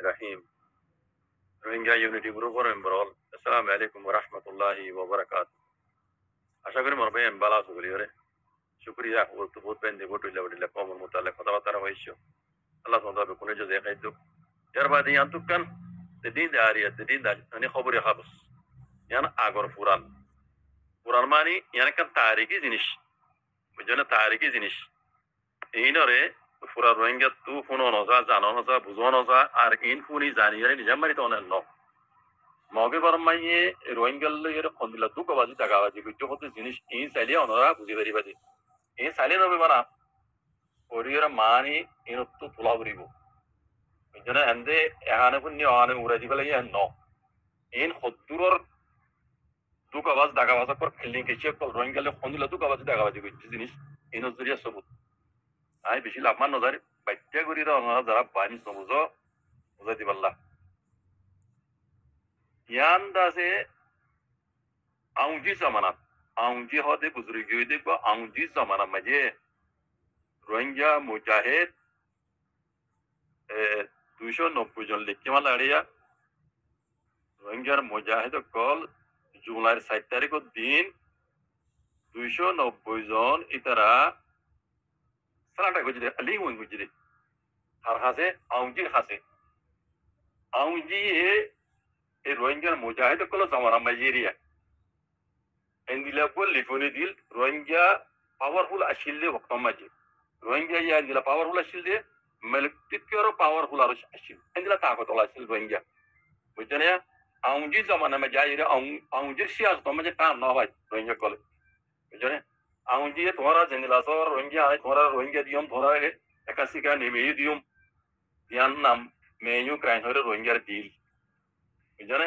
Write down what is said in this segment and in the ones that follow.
Bismillahirrahmanirrahim. Rohingya Unity Group or Embrol. Assalamu alaikum wa rahmatullahi wa barakatuh. আশা করি মরবে বালা সুগরি রে শুকরিয়া ও তো বহুত বেন দেবো টুইলা বডিলা কম মুতালে কথা বার্তা হইছো আল্লাহ তাআলা কোনে যে খাইতো এর বাদে ইয়ান্তুকান দিন দারিয়া দিন দা মানে খবরে হাবস ইয়ান আগর পুরান মানে ইয়ান কান তারিখি জিনিস বুঝনা তারিখি জিনিস এইনরে পুরা রোহিঙ্গা তু ফোনো নজা জানো নজা বুঝো নজা আর ইন ফুনি জানিয়ারে নিজাম মারি তো অনেক ন মগে বরমাইয়ে রোহিঙ্গাল এর খন্দিলা দুকবাজি দাগাবাজি বিদ্যু হতে জিনিস এই চাইলে অনরা বুঝি পারিবাজি এই চাইলে নবে মানা ওরিয়র মানি ইনত্তু তুলা উরিব বুঝনা এন্দে এহানে পুণ্য আনে উড়াই দিবা লাগে ন ইন হদ্দুরর দুকবাজ দাগাবাজ পর ফিল্ডিং কেছে কল রোহিঙ্গালে খন্দিলা দুকবাজি দাগাবাজি বিদ্যু জিনিস ইন জরিয়া সবুত আই বেশি লাভমান নজারি বাচ্চা করি তো অনরা যারা বানি নবুঝো বুঝাই দিবাল্লাহ ইয়ান দাসে আউজি জামানাত আউজি হদে বুজুর্গি হইতে বা আউজি জামানা মাঝে রোহিঙ্গা মুজাহিদ 290 জন লিখিমা লাড়িয়া রোহিঙ্গার মুজাহিদ কল জুলাইয়ের 7 তারিখের দিন 290 জন ইতারা সারাটা গুজরে আলি ওই গুজরে আর হাসে আউজি এই রোহিঙ্গার মুজাহিদ কল জামানা মাঝেরিয়া এন্দিলা কল লিফনি দিল রোহিঙ্গা পাওয়ারফুল আসিলে ওক্তম মাঝে রোহিঙ্গা ইয়া এন্দিলা পাওয়ারফুল আসিলে মেলটিকর পাওয়ারফুল আর আসিল এন্দিলা তাকতল আসিল রোহিঙ্গা বুঝছেন আউজি জামানা মে যাইরে আউজি সিয়াস তো মে কাম না হয় রোহিঙ্গা কল বুঝছেন আউজি তোরা জেনিলা সর রোহিঙ্গা আই তোরা রোহিঙ্গা দিয়ম তোরা একাসিকা নেমে দিয়ম ইয়ান নাম মেয়ু ক্রাইন হরে রোহিঙ্গার দিল বুঝছেন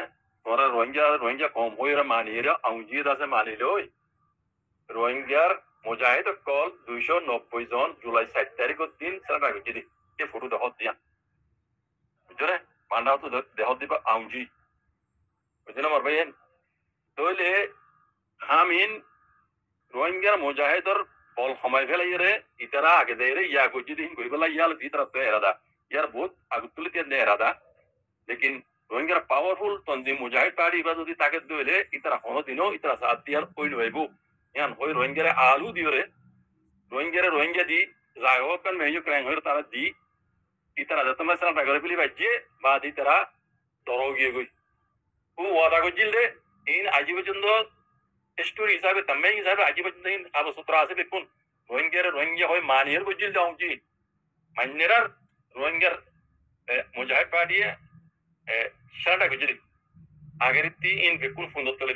তোরা রোহিঙ্গা কম হইরা মানিয়ে আউজি দাসে মানিলে ওই রোহিঙ্গার মুজাহিদ কল 290 জন জুলাই 7 তারিখের দিন সারা গেছে এই ফটো দেখ দিয়া বুঝছেন পান্ডা তো দেহ দিবা আউজি বুঝছেন আমার ভাই তাহলে হামিন রোহিঙ্গার মুজাহিদর বল সময় ফেলাই রে ইতারা আগে দেয় রে ইয়া গজি দিন কই বলা ইয়াল ভিতরা তো এরাদা ইয়ার বহুত আগুতুলি তে এরাদা লেকিন রোহিঙ্গার পাওয়ারফুল তনজিম মুজাহিদ পার্টি বা যদি তাকে দইলে ইতারা হনো দিনও ইতারা সাথ দিয়ার ওই নইবো ইয়ান হই রোহিঙ্গারে আলু দিওরে রোহিঙ্গা দি জাগো কান মেয়ু ক্রাইং হইর তারা দি ইতারা যতমা সারা টাকা ফিলি বাজে বা দি তারা দরও গিয়ে গই ও ওয়াদা গজিল দে ইন আজি পর্যন্ত স্টোরি হিসাবে তমে হিসাবে আজি পর্যন্ত ইন আব সূত্র আছে দেখুন রোহিঙ্গা হয় মানিয়ার গজিল দাউজি মান্নেরার রোহিঙ্গার মুজাহিদ পার্টি সারাটা গজিলি আগের ইন বেকুন ফুন্দর তলে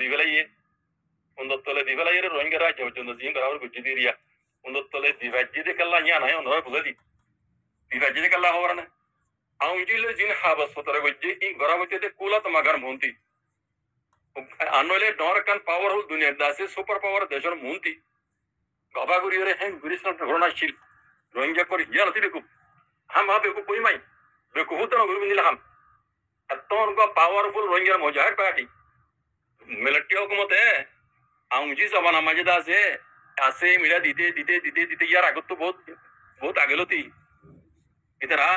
দিবেলাই রোহিঙ্গা রাজ্য পর্যন্ত জিম করার গুজি দিরিয়া ফুন্দর তলে দিবাজি দে কাল্লা ইয়া নাই অনরা বুঝাদি দিবাজি দে কাল্লা হওয়ার না আউজিলে জিন হাবাস সতরে গজি ইন গরাবতে দে কুলা তমাগার মন্তি আনলে ডরকান পাওয়ারফুল দুনিয়ার দাসে সুপার পাওয়ার দেশের মন্তি গবাগুরি রে হেন গুরিসন ঘটনা ছিল রোহিঙ্গা করি ইয়ার তিবেকু হাম বেকু কই মাই বেকু হুতন গুরু নিলা হাম এতন গো পাওয়ারফুল রোহিঙ্গা মুজাহিদ পার্টি মিলিটারি হুকুমত আউজি জমানা মাঝে আছে মিলা দিতে ইয়ার আগত তো বহুত আগেলতি ইতারা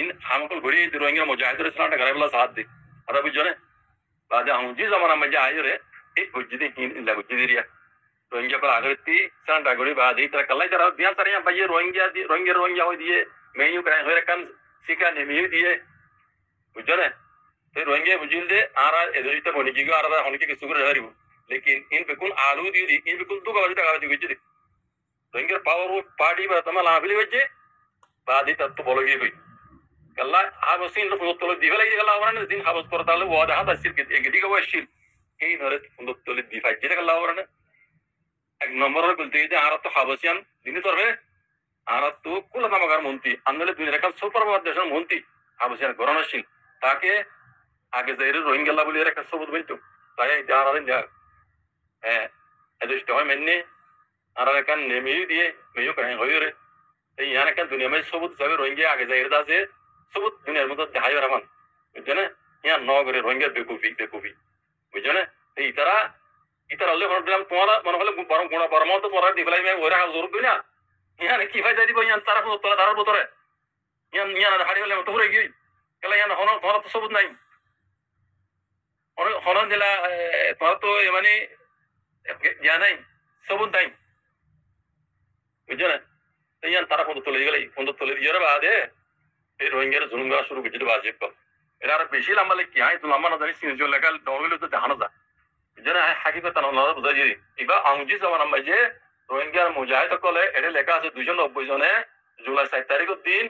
ইন হামকল ঘুরি রোহিঙ্গা মুজাহিদের সাথে গারাবলা সাথ দে আদা বুঝনে বাদে আউজি জমানা মাঝে আইরে এই গুজি ইন লাগু দিরিয়া রোহিঙ্গা पर আগরতি সান্ডা গড়ি বাদে ইতারা কলাই তারা বিয়া সারিয়া বাইয়ে রোহিঙ্গা হই দিয়ে মেয়ু ক্রাই হরে কান সিকা নেমি দিয়ে বুঝনে এই রোহিঙ্গা বুঝিল দে আর এদরিতে বনি জিগো আর হনকে কিছু করে হারিব लेकिन इन बिल्कुल आलू दी इन बिल्कुल दो गावज तक आवाज गुजरी रोहिंग्या पावर पार्टी बा तमा लाभली वजे बादी तत्व बोलगी हुई कल्ला आ बसिन लो तो दिवला गला वरन दिन हाबस करताले वादा हात असिल के एक दिगा वशिल ए नरे फुंदो तो दिफा जे गला वरन एक नंबर बोलते दे आर तो हाबसियान दिन तोरबे आर तो कुल नामगार मन्ती अन्नले दुनिया का सुपर पावर देशन मन्ती हाबसियान गरनशिल ताके आगे जाइरे रोहिंग्या ला बोली रे का सबुत बइतो ताय जारान जा এদুষ্ট হয় মেনে আর কান নেমি দিয়ে মেয়ু কাহে হইরে এই ইয়ান কান দুনিয়া মে সবুত যাবে রোহিঙ্গা আগে যাইরদা আছে সবুত দুনিয়ার মধ্যে দেখাই রামান বুঝছেন ইয়া নগরে রোহিঙ্গা বেকুফি বুঝছেন এই ইতারা হলে বড় দিলাম তোমারা মনে হলে বরং গুণা পরমাও তো তোরা দিবলাই মে ওরা জোর কই না ইয়ান কি ফায়দা দিব ইয়ান তারা তো তারা ভিতরে ইয়ান হাড়ি হলে তো হরে গই কেলা ইয়ান তোমার তো সবুজ নাই হনন জেলা তোমার তো মানে ইয়া নাই সবুজ নাই বুঝছো না ইয়ান তারা ফোন তুলে দিয়ে বাদে এই রোহিঙ্গার জুলুম করা শুরু করছিল বাজে কল এরা আর বেশি লম্বা লেখি হ্যাঁ তো লম্বা না জানি সিনজো লেখা ডরগুলো তো দেখানো যায় বুঝছো না হাকিকত না বুঝা যায় এবার আংজি যাওয়া নাম্বার যে রোহিঙ্গার মুজাহিদ কলে এটা লেখা আছে 290 জনে জুলাই 7 তারিখের দিন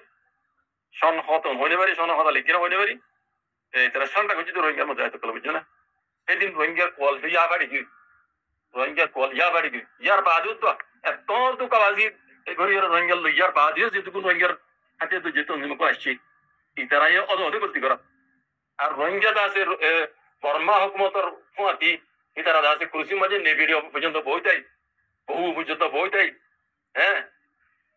সন হতন হইতে পারি সন হতা লিখিনা হইতে পারি এই তারা সনটা করছি তো রোহিঙ্গার মুজাহিদ কলে বুঝছো না সেদিন রোহিঙ্গার কল ইয়া বাড়ি কি রোহিঙ্গার কল ইয়া বাড়ি কি ইয়ার বাজুদ তো এত তো কাবাজি এগুলি রোহিঙ্গার ইয়ার বাজুদ যেটুকু রোহিঙ্গার হাতে তো যেত নিমক আসছি ইতারাই অদে করতে করা আর রোহিঙ্গা আছে বর্মা হুকুমতর হুঁয়াতি ইতারা আছে কৃষি মাঝে নেবিড়ি পর্যন্ত বইটাই বহু পর্যন্ত বইটাই হ্যাঁ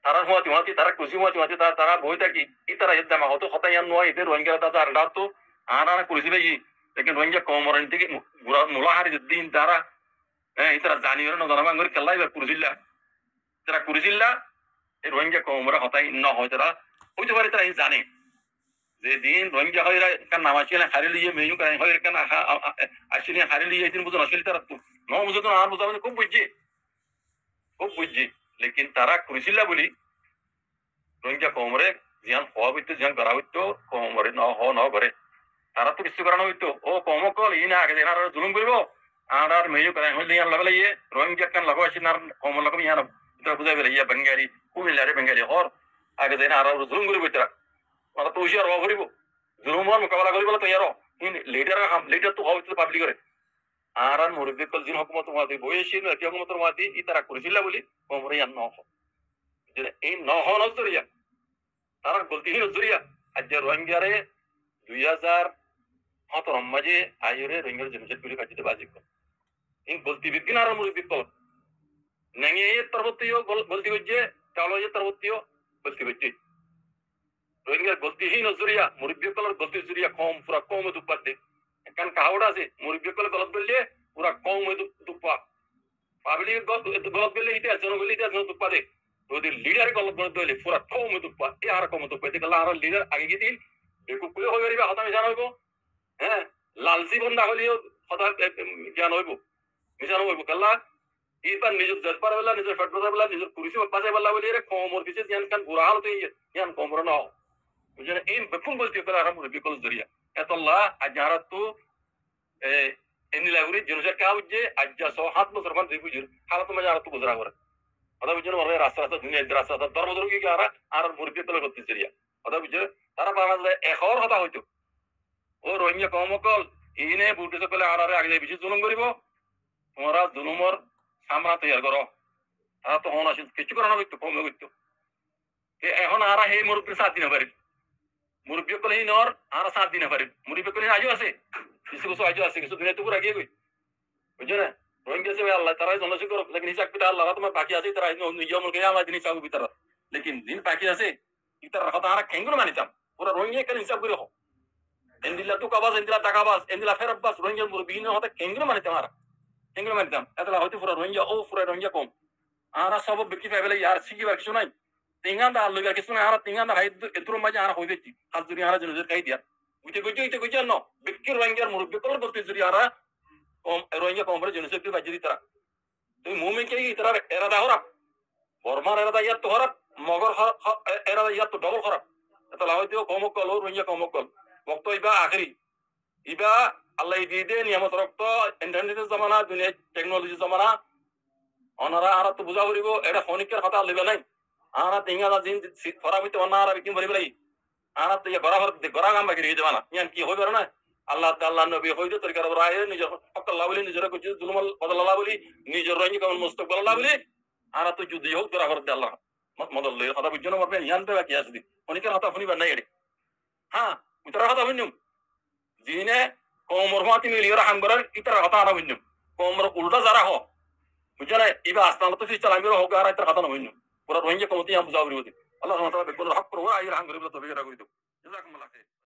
তারা হুঁয়াতি তারা কৃষি হুঁয়াতি তারা বই থাকি ইতারা জামা হতো হতাইয়ান নয় এদের রোহিঙ্গা তাদের আর তো আর কৃষি ভাই লেকিন রোহিঙ্গা কমরেন থেকে মুলাহারি দিন তারা হ্যাঁ ইতারা জানিও না জানাবা করে খেলাই কুরজিল্লা তারা কুরজিল্লা এই রোহিঙ্গা কমরা হতাই ন হয় তারা হইতে পারে তারা জানে যেদিন রোহিঙ্গা হয় কান নাম আসলে হারি লিয়ে মেনু কান হয় কান আসলে হারি লিয়ে দিন বুঝুন আসলে তারা ন বুঝতো না আর বুঝা খুব বুঝছি লেকিন তারা করেছিল বলি রোহিঙ্গা কমরে জিয়ান হওয়া হইতো জিয়ান করা হইতো কমরে ন করে তারা তো কিছু করানো হইতো ও কম কল ই না আগে এনার জুলুম করবো আর মেনু কান হইলে ইয়ান লাগালে ইয়ে রোহিঙ্গা কান লাগাও আসলে আর কম লাগাম ইয়ান তারা বুঝাই বেলে ইয়া বেঙ্গালি কুমিল্লারে বেঙ্গালি হর আগে যেন আর জুলুম করবো তারা ওরা তো হুশিয়ার হওয়া করিব জুলুমর মোকাবেলা করিব তৈয়ার লিডার তো হওয়া হইতো পাবলিকরে আর মুরব্বী কল দিন হকুমত মাতি বয়সী হকুমতের মাতি ই তারা করেছিল বলি কমরে ইয়ান নহ এই নহ নজরিয়া তারা গলতিহীন নজরিয়া আজ রোহিঙ্গারে 2017 মাঝে আইরে রোহিঙ্গার জনজাত গুলি কাটিতে বাজি কর ইন গলতি বিজ্ঞান আর মুরব্বী কল নেঙে তরবতীয় গলতি হচ্ছে চালো তরবতীয় গলতি হচ্ছে রোহিঙ্গার গলতিহীন নজরিয়া মুরব্বী কলর গলতি জরিয়া কম পুরা কম দুপাতে কারণ কাহাওড়া আছে মুরব্বী কলে গলত বললে পুরা কম দুপা পাবলিক গলত বললে ইতিহাস জনগণ ইতিহাস দুপা দে যদি লিডার গলত গলত বললে পুরা কম দুপা এ আর কম দুপা দেখে আর লিডার আগে গিয়ে দিন বেকুকুলে হয়ে পারিবা হতা মিশান হইব হ্যাঁ লালচি বন্ধা হলেও হতা জ্ঞান হইব মিশান হইব কাল্লা ইবার নিজের জজবার বেলা নিজের ফেটবার বেলা নিজের কুরিসি পাশে বেলা বলি রে কমর পিছে জ্ঞান কান বুড়া হাল তো জ্ঞান কমর না বুঝলেন এই বেকুল বলতে পারে আর মুরব্বী কল জরিয়া এতল্লাহ আজ যারা তো এনিলাগুড়ি জনজার কা বুঝে আজ যা 7 বছর মান দুই বুঝুর হালত মজা আর তো গুজরা করে কথা বুঝছেন মানে রাস্তা দুনিয়া রাস্তা দরবদর কি আর মুরব্বী কল করতে জরিয়া কথা বুঝছে তারা বাংলাদেশে এখর কথা হইতো ও রোহিঙ্গা কমকল ইনে বুটে সকলে আর আগে বেশি জুলুম করিব তোমরা জুলুমর সামনা তৈরি করো তারা তো হন আসিল কিছু করানো হইতো কমে হইতো এখন আর হে মুরব্বীর 7 দিন পারি মুরব্বী কলে নর আর 7 দিন পারি মুরব্বী কলে আজও আছে কিছু আজও আছে কিছু দুনিয়া তো পুরো আগে গই বুঝছো না রোহিঙ্গা সে আল্লাহ তারা জনসি করো লেকিন হিসাব কিতাব আল্লাহ তোমার বাকি আছে তারা নিজে মুলকে আল্লাহ দিন হিসাব ভিতর লেকিন দিন বাকি আছে ইতার কথা আর কেঙ্গুলো মানিতাম পুরো রোহিঙ্গা কেন হিসাব করে হো এন্দিলা তো কাবাস এন্দিলা টাকাবাস এন্দিলা ফেরবাস রোহিঙ্গা মুরব্বী ন হতে কেঙ্গুলো মানিতাম আর কেঙ্গুলো মানিতাম এতলা হয়তো পুরো রোহিঙ্গা ও পুরো রোহিঙ্গা কম আর সব ব্যক্তি পাইলে আর শিখিবার কিছু নাই তিঙ্গান্দা আর লইবার কিছু নাই আর তিঙ্গান্দা হাই এতুর মাঝে আর হইবেছি হাত যদি আর জনজের কাই দিয়া উইতে কইতে ন ব্যক্তি রোহিঙ্গার মুরব্বী কলর বলতে যদি আর রোহিঙ্গা কমরে জনজের কি বাজি দিতারা তুমি মুমে কে ইতারা এরাদা হরা বর্মার এরাদা ইয়াত তো হরা মগর এরাদা ইয়াত তো ডবল হরা এতলা হয়তো কমকল রোহিঙ্গা কমকল বক্ত ইবা আখরি ইবা আল্লাহ দিয়ে নিয়ামত রক্ত ইন্টারনেটের জমানা দুনিয়া টেকনোলজি জমানা অনারা আর তো বুঝা করিব এটা ফনিকের কথা লইবে নাই আনা তিঙ্গালা দিন ফরা হইতে অনারা বিকিম ভরিব নাই আনা তো গড়া গাম বাকি রেখে দেবা না ইয়ান কি হইবার না আল্লাহ তাআলা নবী হইতে তরিকার রায় নিজের হক আল্লাহ বলি নিজের কইছে জুলুম বদলাল্লাহ বলি নিজের রঙি কেমন মুস্তাকবাল আল্লাহ বলি আনা তো যুদ্ধ হোক গড়া হরতে আল্লাহ মদল লই কথা বুঝনো মারবে ইয়ান তে বাকি আছে ফনিকের কথা শুনিবার নাই এডি হ্যাঁ উতরা কথা শুনুম জিনে কোমর মাতি মিলিয়র হাম করার ইতরা কথা না শুনুম কোমর উল্টা যারা হ বুঝছো না ইবা আস্তানা তো ফিস চালামির হোক আর ইতরা কথা না শুনুম পুরা রোহিঙ্গা কমতি আম বুঝাবরি হতি আল্লাহ সুবহানাহু ওয়া তাআলা বেকুল হক করো আইর হাম করে তো বেগরা কইতো জাযাকুমুল্লাহ খাইর